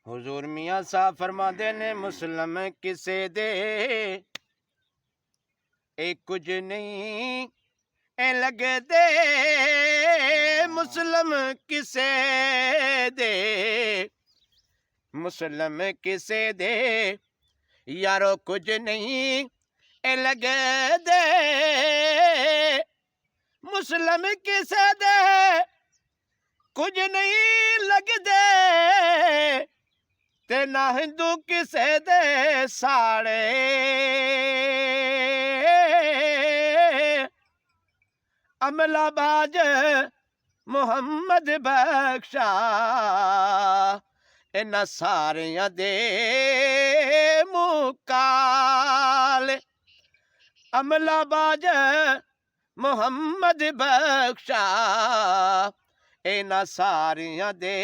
हुजूर मियाँ साहब फरमाते ने मुसलम किसे दे कुछ नहीं लगदे, मुसलम किसे दे, मुसलम किसे दे यारो कुछ नहीं लगदे, मुसलम किसे दे कुछ नहीं लगदे, ते ना हिंदू किसे दे साड़े, अमलाबाज मुहम्मद बख्शा इन्हां सारियां दे मुकाले, अमलाबाज मुहम्मद बख्शा इन्हां सारियां दे